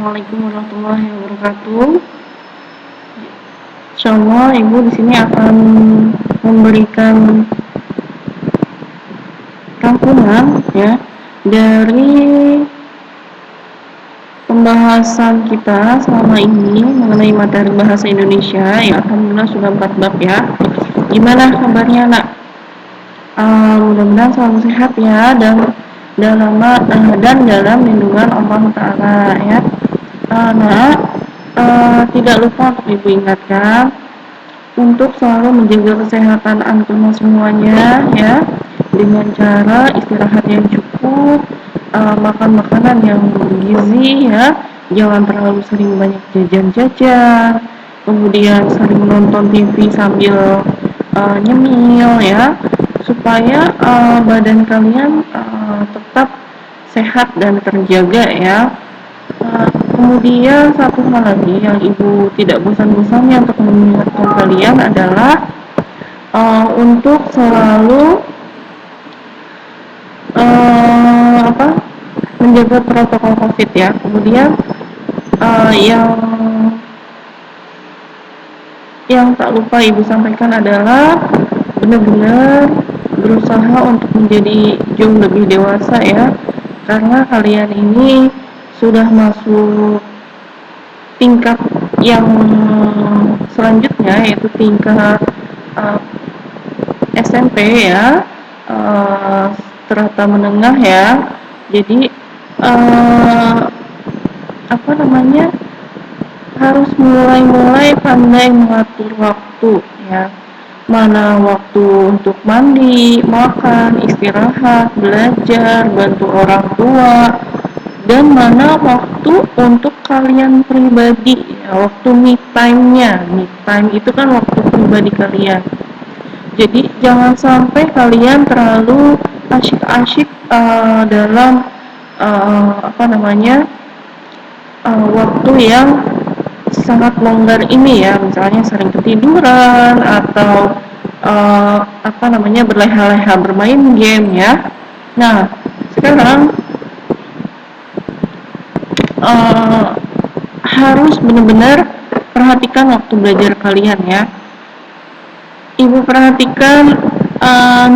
Assalamualaikum warahmatullahi wabarakatuh. Insyaallah Ibu di sini akan memberikan rangkuman ya dari pembahasan kita selama ini mengenai materi bahasa Indonesia yang alhamdulillah sudah 4 bab ya. Gimana kabarnya nak? Mudah-mudahan selalu sehat ya dan dalam lindungan Allah Ta'ala ya. Nak, tidak lupa untuk Ibu ingatkan untuk selalu menjaga kesehatan antum semuanya ya, dengan cara istirahat yang cukup, makan makanan yang bergizi ya, jangan terlalu sering banyak jajan-jajan, kemudian sering nonton TV sambil nyemil ya, supaya badan kalian tetap sehat dan terjaga ya. Kemudian satu hal lagi yang Ibu tidak bosan-bosannya untuk mengingatkan kalian adalah untuk selalu menjaga protokol COVID ya. Kemudian yang tak lupa Ibu sampaikan adalah benar-benar berusaha untuk menjadi jauh lebih dewasa ya, karena kalian ini sudah masuk tingkat yang selanjutnya, yaitu tingkat SMP ya, strata menengah ya. Jadi harus mulai pandai mengatur waktu ya, mana waktu untuk mandi, makan, istirahat, belajar, bantu orang tua, dan mana waktu untuk kalian pribadi ya, waktu me time-nya. Me time itu kan waktu pribadi kalian. Jadi jangan sampai kalian terlalu asyik-asyik dalam waktu yang sangat longgar ini ya, misalnya sering ketiduran atau berleha-leha bermain game ya. Nah, sekarang harus benar-benar perhatikan waktu belajar kalian ya. Ibu perhatikan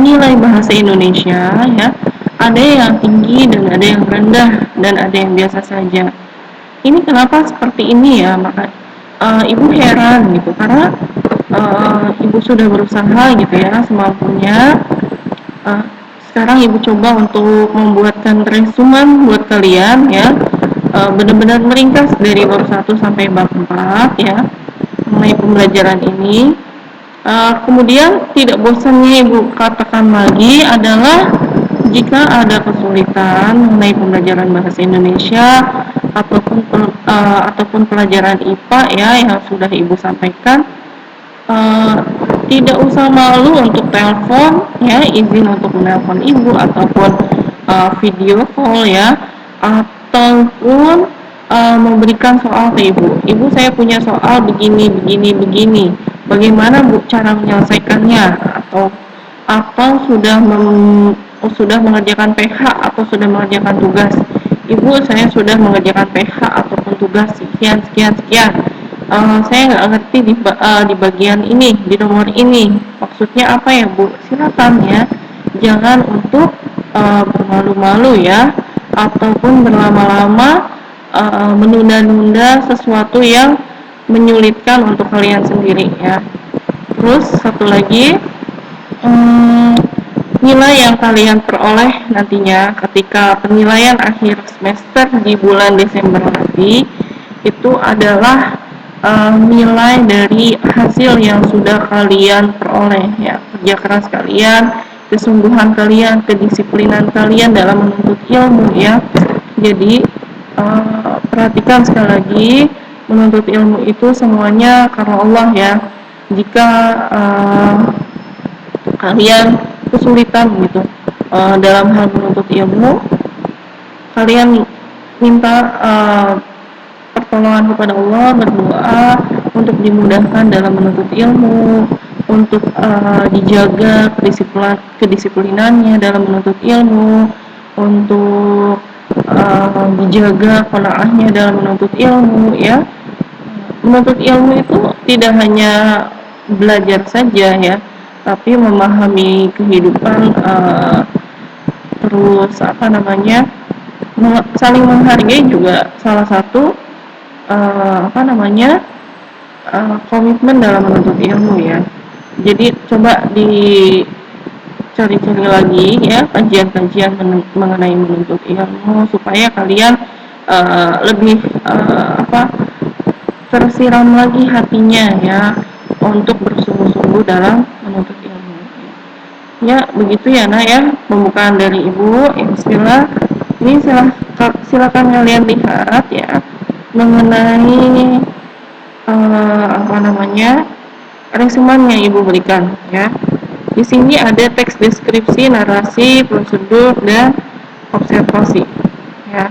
nilai bahasa Indonesia ya, ada yang tinggi dan ada yang rendah dan ada yang biasa saja. Ini kenapa seperti ini ya? Maka Ibu heran gitu, karena Ibu sudah berusaha gitu ya semampunya. Sekarang Ibu coba untuk membuatkan resumen buat kalian ya, benar-benar meringkas dari bab 1 sampai bab 4 ya, mengenai pembelajaran ini. Kemudian tidak bosannya Ibu katakan lagi adalah jika ada kesulitan mengenai pembelajaran bahasa Indonesia ataupun pelajaran IPA ya yang sudah Ibu sampaikan, tidak usah malu untuk telepon ya, izin untuk menelpon Ibu ataupun video call ya, ataupun memberikan soal ke Ibu. Ibu, saya punya soal begini, bagaimana Bu cara menyelesaikannya, atau sudah mengerjakan PH atau sudah mengerjakan tugas. Ibu, saya sudah mengerjakan PH ataupun tugas sekian. Saya nggak ngerti di bagian ini, di nomor ini, maksudnya apa ya Bu? Silakan ya, jangan untuk bermalu-malu ya, ataupun berlama-lama menunda-nunda sesuatu yang menyulitkan untuk kalian sendiri ya. Terus satu lagi, nilai yang kalian peroleh nantinya ketika penilaian akhir semester di bulan Desember nanti itu adalah nilai dari hasil yang sudah kalian peroleh ya, kerja keras kalian, kesungguhan kalian, kedisiplinan kalian dalam menuntut ilmu ya. Jadi perhatikan sekali lagi, menuntut ilmu itu semuanya karena Allah ya. Jika kalian kesulitan gitu dalam hal menuntut ilmu, kalian minta pertolongan kepada Allah, berdoa untuk dimudahkan dalam menuntut ilmu, untuk dijaga kedisiplinannya dalam menuntut ilmu, untuk dijaga qanaahnya dalam menuntut ilmu, ya. Menuntut ilmu itu tidak hanya belajar saja, ya, tapi memahami kehidupan, terus saling menghargai juga salah satu komitmen dalam menuntut ilmu, ya. Jadi coba dicari-cari lagi, ya, kajian-kajian mengenai menuntut ilmu supaya kalian lebih tersiram lagi hatinya, ya, untuk bersungguh-sungguh dalam menuntut ilmu. Ya, begitu ya, Nak, ya, pembukaan dari Ibu. Ya, bismillah. Ini silakan kalian lihat, ya, mengenai resumen yang Ibu berikan, ya. Di sini ada teks deskripsi, narasi, prosedur, dan observasi, ya.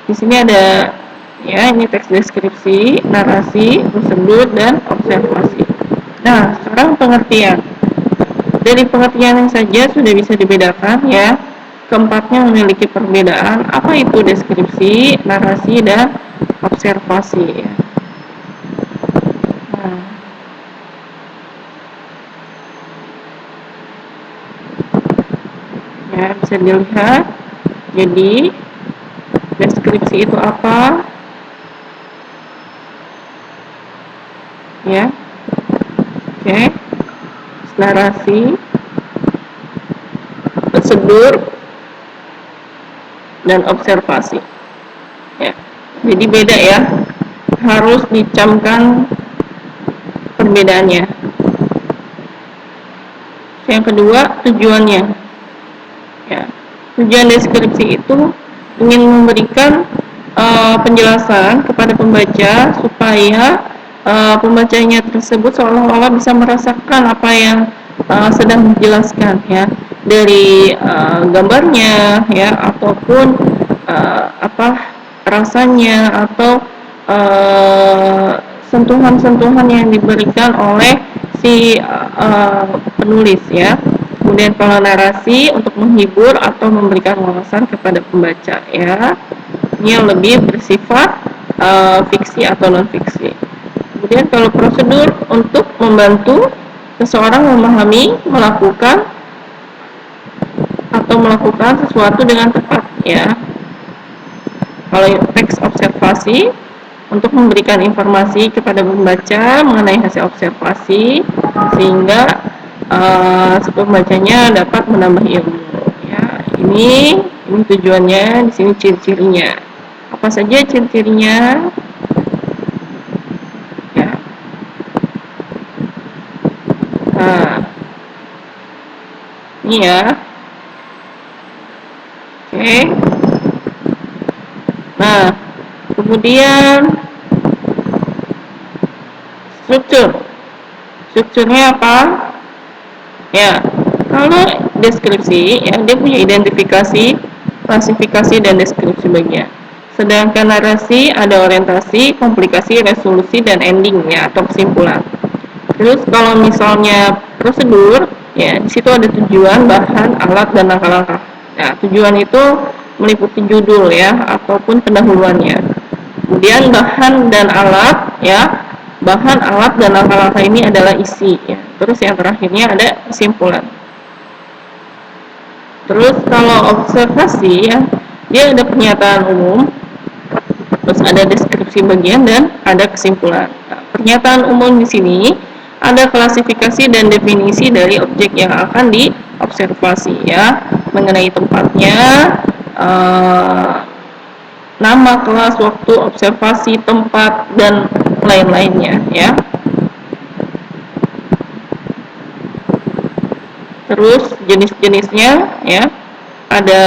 Di sini ada, ya, ini teks deskripsi, narasi, prosedur, dan observasi. Nah, sekarang pengertian. Dari pengertian yang saja sudah bisa dibedakan, ya. Keempatnya memiliki perbedaan. Apa itu deskripsi, narasi, dan observasi, ya. Nah, ya, bisa dilihat. Jadi deskripsi itu apa, ya. Oke. Narasi, prosedur, dan observasi, ya. Jadi beda, ya, harus dicamkan perbedaannya. Yang kedua, tujuannya, ya. Tujuan deskripsi itu ingin memberikan penjelasan kepada pembaca supaya pembacanya tersebut seolah-olah bisa merasakan apa yang sedang dijelaskan, ya, dari gambarnya, ya, ataupun rasanya atau sentuhan-sentuhan yang diberikan oleh si penulis, ya. Kemudian kalau narasi untuk menghibur atau memberikan wawasan kepada pembaca, ya. Ini yang lebih bersifat fiksi atau non fiksi. Kemudian kalau prosedur untuk membantu seseorang memahami, melakukan sesuatu dengan tepat, ya. Kalau teks observasi untuk memberikan informasi kepada pembaca mengenai hasil observasi sehingga si pembacanya dapat menambah ilmu, ya. Ini tujuannya. Di sini ciri-cirinya. Apa saja ciri-cirinya? Ya. Nah, ini, ya. Oke. Nah, kemudian strukturnya apa? Ya, kalau deskripsi, ya, dia punya identifikasi, klasifikasi, dan deskripsi bagian. Sedangkan narasi ada orientasi, komplikasi, resolusi, dan ending, ya, atau kesimpulan. Terus kalau misalnya prosedur, ya, di situ ada tujuan, bahan, alat, dan langkah-langkah. Nah, tujuan itu meliputi judul, ya, ataupun pendahuluannya. Kemudian bahan dan alat, ya, bahan, alat, dan langkah-langkah ini adalah isi, ya. Terus yang terakhirnya ada kesimpulan. Terus kalau observasi, ya, dia ada pernyataan umum, terus ada deskripsi bagian, dan ada kesimpulan. Nah, pernyataan umum di sini ada klasifikasi dan definisi dari objek yang akan diobservasi, ya, mengenai tempatnya, nama, kelas, waktu observasi, tempat, dan lain-lainnya, ya. Terus jenis-jenisnya, ya, ada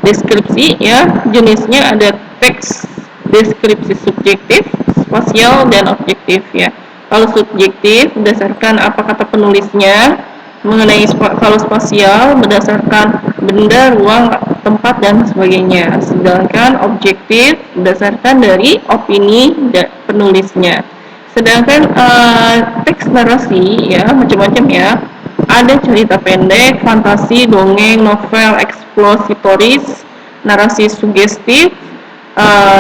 deskripsi, ya, jenisnya ada teks deskripsi subjektif, spasial, dan objektif, ya. Kalau subjektif berdasarkan apa kata penulisnya, mengenai kalau spasial berdasarkan benda, ruang, tempat, dan sebagainya. Sedangkan objektif berdasarkan dari opini penulisnya. Sedangkan teks narasi, ya, macam-macam, ya. Ada cerita pendek, fantasi, dongeng, novel eksplositoris, narasi sugestif,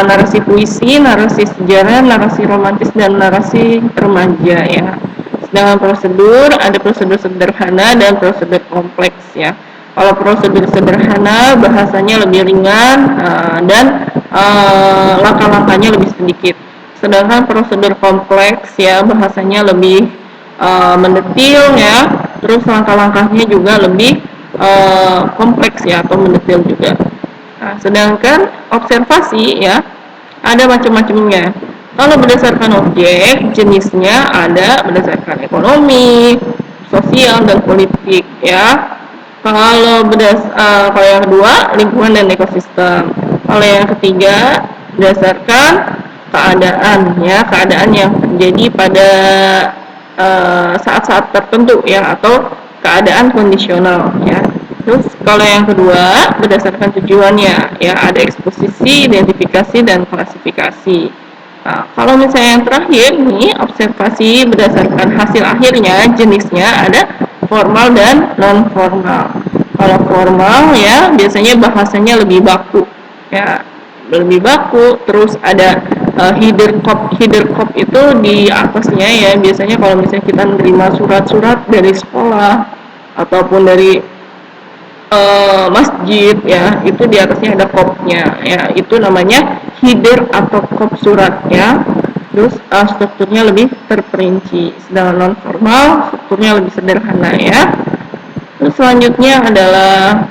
narasi puisi, narasi sejarah, narasi romantis, dan narasi remaja ya. Sedangkan prosedur, ada prosedur sederhana dan prosedur kompleks ya. Kalau prosedur sederhana bahasanya lebih ringan dan langkah-langkahnya lebih sedikit. Sedangkan prosedur kompleks ya bahasanya lebih mendetil ya, terus langkah-langkahnya juga lebih kompleks ya atau mendetil juga. Nah, sedangkan observasi ya ada macam-macamnya. Kalau berdasarkan objek, jenisnya ada berdasarkan ekonomi, sosial dan politik ya. Kalau yang kedua lingkungan dan ekosistem. Kalau yang ketiga berdasarkan keadaan ya, keadaan yang terjadi pada saat-saat tertentu ya atau keadaan kondisional ya. Terus kalau yang kedua berdasarkan tujuannya ya, ada eksposisi, identifikasi dan klasifikasi. Nah, kalau misalnya yang terakhir nih observasi berdasarkan hasil akhirnya, jenisnya ada formal dan non formal. Kalau formal ya biasanya bahasanya lebih baku ya, lebih baku. Terus ada Hiderkop itu di atasnya ya, biasanya kalau misalnya kita menerima surat-surat dari sekolah ataupun dari masjid ya, itu di atasnya ada kopnya ya, itu namanya header atau kop surat ya. Terus strukturnya lebih terperinci, sedangkan non formal strukturnya lebih sederhana ya. Terus selanjutnya adalah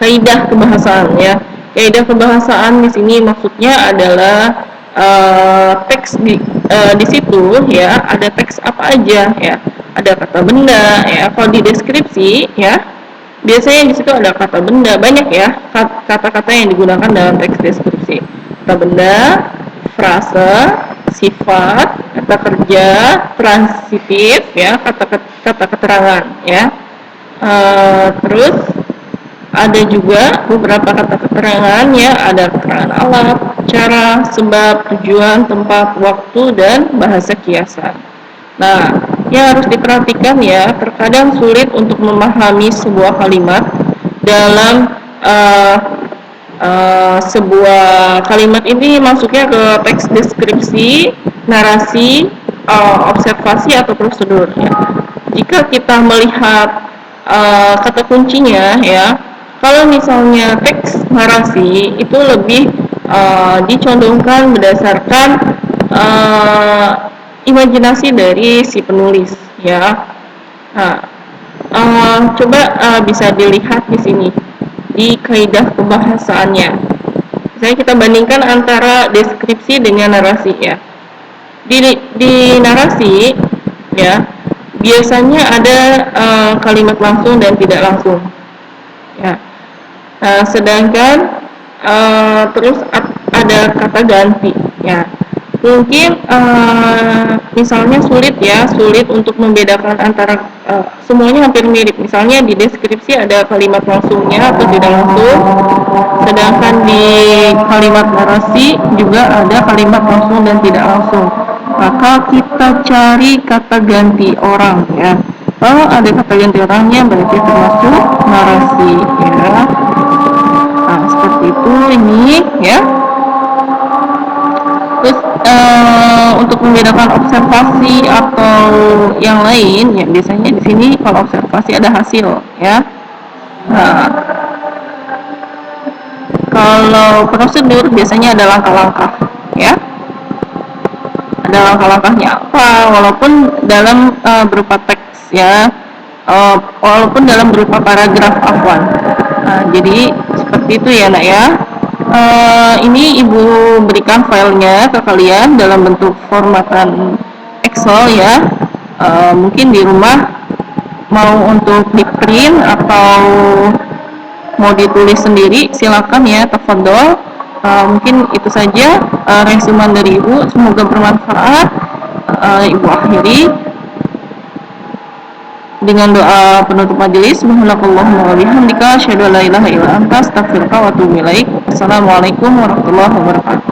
kaidah kebahasaan ya. Kaidah kebahasaan di sini maksudnya adalah teks di situ ya, ada teks apa aja ya, ada kata benda ya. Kalau di deskripsi ya biasanya di situ ada kata benda banyak ya, kata-kata yang digunakan dalam teks deskripsi. Kata benda, frase, sifat, kata kerja, transitif ya, kata keterangan ya. Terus ada juga beberapa kata keterangan ya, ada keterangan alat, cara, sebab, tujuan, tempat, waktu, dan bahasa kiasan. Nah, yang harus diperhatikan ya, terkadang sulit untuk memahami sebuah kalimat dalam sebuah kalimat ini masuknya ke teks deskripsi, narasi, observasi atau prosedur ya. Jika kita melihat kata kuncinya ya, kalau misalnya teks narasi itu lebih dicondongkan berdasarkan imajinasi dari si penulis ya. Nah, coba bisa dilihat di sini di kaidah kebahasaannya. Misalnya kita bandingkan antara deskripsi dengan narasi ya. Di narasi ya biasanya ada kalimat langsung dan tidak langsung ya. Sedangkan terus ada kata ganti ya. Mungkin misalnya sulit untuk membedakan antara semuanya hampir mirip. Misalnya di deskripsi ada kalimat langsungnya atau tidak langsung, sedangkan di kalimat narasi juga ada kalimat langsung dan tidak langsung. Maka kita cari kata ganti orang ya. Kalau ada kata ganti orangnya berarti termasuk narasi ya. Nah, seperti itu ini ya. Terus untuk membedakan observasi atau yang lain ya, biasanya di sini kalau observasi ada hasil ya. Nah, kalau prosedur biasanya ada langkah-langkah ya. Ada langkah-langkahnya apa, walaupun dalam berupa teks ya, walaupun dalam berupa paragraf afwan. Nah, jadi seperti itu ya nak ya. Ini ibu berikan filenya ke kalian dalam bentuk formatan Excel ya. Mungkin di rumah mau untuk di print atau mau ditulis sendiri silakan ya, tafadhol. Mungkin itu saja resumen dari ibu, semoga bermanfaat. Ibu akhiri dengan doa penutup majelis. Subhanakallahumma wa bihamdika asyhadu an la ilaha illa anta astaghfiruka wa atubu ilaik. Assalamualaikum warahmatullahi wabarakatuh.